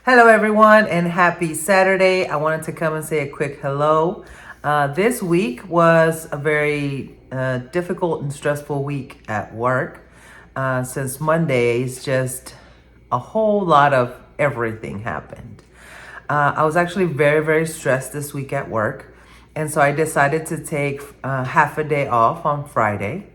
Hello, everyone, and happy Saturday. I wanted to come and say a quick hello. This week was a very difficult and stressful week at work. Since Mondays, just a whole lot of everything happened. I was actually very, very stressed this week at work. And so I decided to take half a day off on Friday.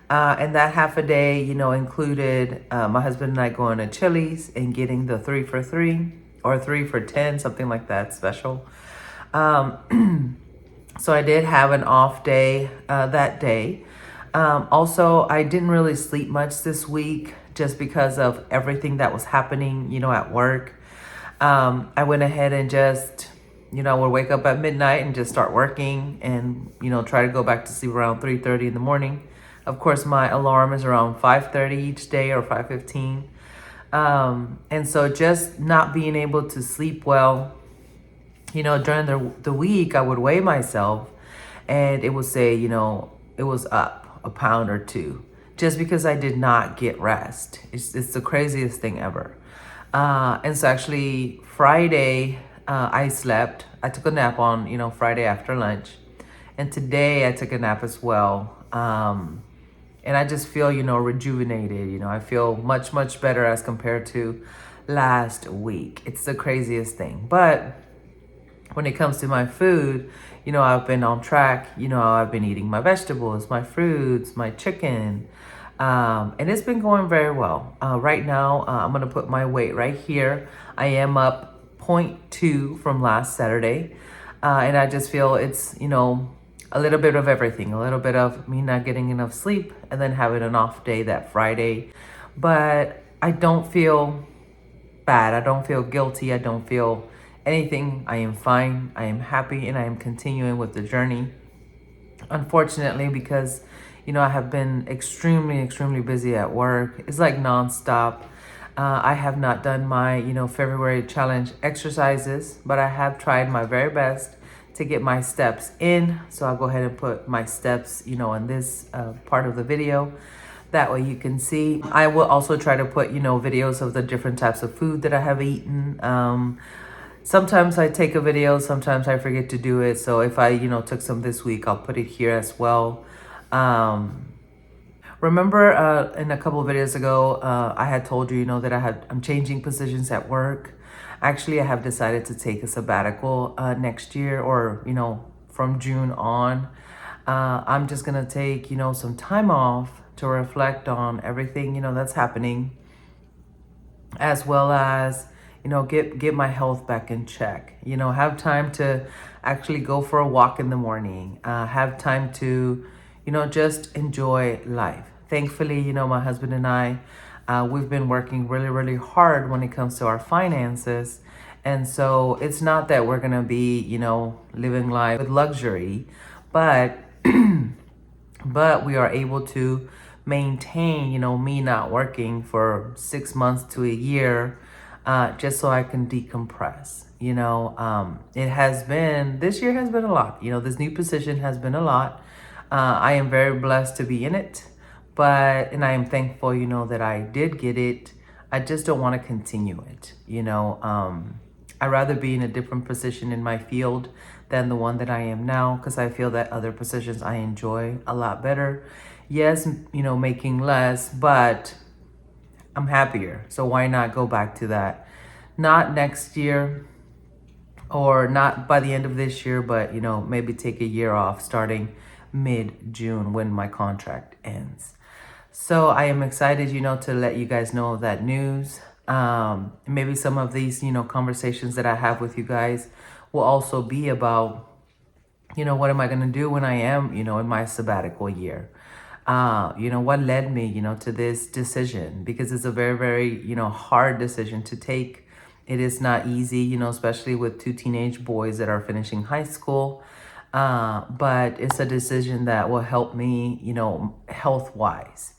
And that half a day, included my husband and I going to Chili's and getting the 3 for 3 or 3 for 10, something like that special. So I did have an off day that day. Also, I didn't really sleep much this week just because of everything that was happening, at work. I went ahead and just, would wake up at midnight and just start working and, try to go back to sleep around 3:30 in the morning. Of course, my alarm is around 5:30 each day or 5:15. And so just not being able to sleep well, during the week, I would weigh myself and it would say, it was up a pound or two just because I did not get rest. It's the craziest thing ever. And so actually Friday, I slept. I took a nap on, Friday after lunch. And today I took a nap as well. And I just feel, rejuvenated. I feel much, much better as compared to last week. It's the craziest thing. But when it comes to my food, I've been on track. I've been eating my vegetables, my fruits, my chicken. And it's been going very well. Right now, I'm going to put my weight right here. I am up 0.2 from last Saturday. And I just feel it's, a little bit of everything, a little bit of me not getting enough sleep and then having an off day that Friday. But I don't feel bad. I don't feel guilty. I don't feel anything. I am fine. I am happy and I am continuing with the journey. Unfortunately, because, I have been extremely, extremely busy at work. It's like nonstop. I have not done my, February challenge exercises, but I have tried my very best to get my steps in. So I'll go ahead and put my steps, in this part of the video. That way you can see. I will also try to put, videos of the different types of food that I have eaten. Sometimes I take a video, sometimes I forget to do it. So if I, took some this week, I'll put it here as well. Remember in a couple of videos ago, I had told you, that I'm changing positions at work. Actually, I have decided to take a sabbatical next year or, from June on. I'm just going to take, some time off to reflect on everything, that's happening, as well as, get my health back in check, have time to actually go for a walk in the morning, have time to, just enjoy life. Thankfully, my husband and I, we've been working really, really hard when it comes to our finances. And so it's not that we're going to be, living life with luxury, but, but we are able to maintain, me not working for 6 months to a year, just so I can decompress. It has been, this year has been a lot. This new position has been a lot. I am very blessed to be in it, and I am thankful, that I did get it. I just don't want to continue it. I'd rather be in a different position in my field than the one that I am now, because I feel that other positions I enjoy a lot better. Yes, making less, but I'm happier. So why not go back to that? Not next year or not by the end of this year, but, maybe take a year off starting mid-June when my contract ends. So I am excited, to let you guys know that news. Maybe some of these, conversations that I have with you guys will also be about, what am I going to do when I am, in my sabbatical year? What led me, to this decision? Because it's a very, very, hard decision to take. It is not easy, especially with 2 teenage boys that are finishing high school. But it's a decision that will help me, health-wise.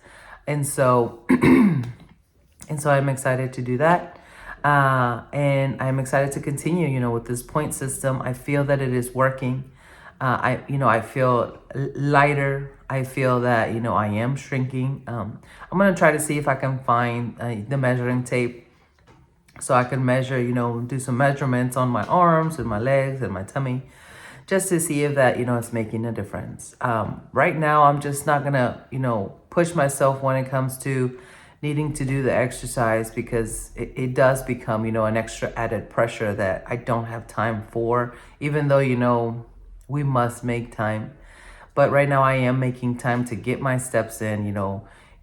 And so, I'm excited to do that. And I'm excited to continue, with this point system. I feel that it is working. I feel lighter. I feel that, I am shrinking. I'm going to try to see if I can find the measuring tape so I can measure, do some measurements on my arms and my legs and my tummy, just to see if that, it's making a difference. Right now, I'm just not gonna, push myself when it comes to needing to do the exercise, because it does become, an extra added pressure that I don't have time for, even though, we must make time. But right now I am making time to get my steps in,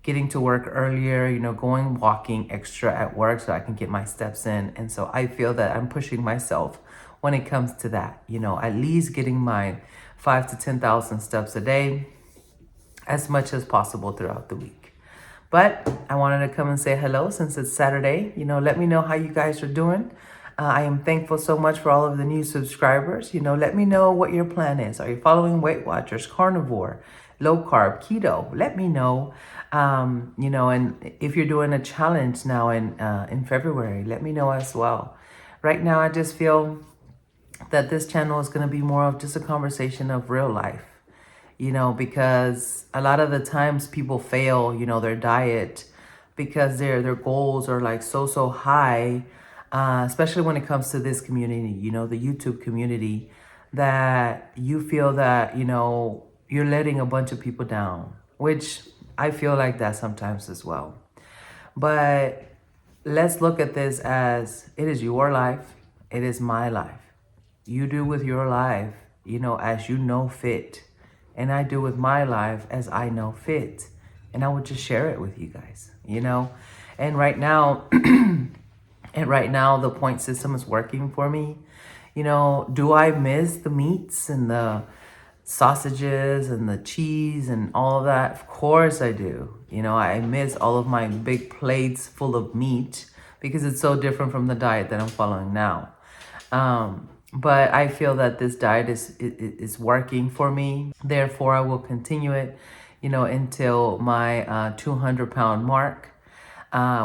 getting to work earlier, going walking extra at work so I can get my steps in. And so I feel that I'm pushing myself when it comes to that, at least getting my 5 to 10,000 steps a day, as much as possible throughout the week. But I wanted to come and say hello since it's Saturday. Let me know how you guys are doing. I am thankful so much for all of the new subscribers. Let me know what your plan is. Are you following Weight Watchers, carnivore, low carb, keto? Let me know. And if you're doing a challenge now in February, let me know as well. Right now, I just feel that this channel is going to be more of just a conversation of real life. Because a lot of the times people fail, their diet, because their goals are like so high, especially when it comes to this community, the YouTube community, that you feel that, you're letting a bunch of people down, which I feel like that sometimes as well. But let's look at this as it is your life. It is my life. You do with your life, as you know fit. And I do with my life as I know fit. And I would just share it with you guys, And right now, the point system is working for me. Do I miss the meats and the sausages and the cheese and all of that? Of course I do. I miss all of my big plates full of meat, because it's so different from the diet that I'm following now. But I feel that this diet is working for me. Therefore, I will continue it, until my 200-pound mark,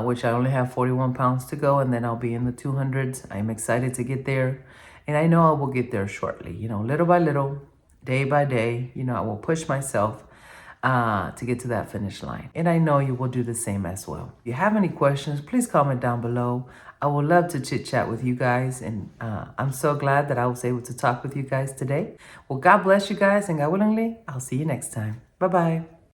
which I only have 41 pounds to go, and then I'll be in the 200s. I'm excited to get there, and I know I will get there shortly. Little by little, day by day, I will push myself to get to that finish line. And I know you will do the same as well. If you have any questions, please comment down below. I would love to chit chat with you guys. And I'm so glad that I was able to talk with you guys today. Well, God bless you guys, and God willingly, I'll see you next time. Bye-bye.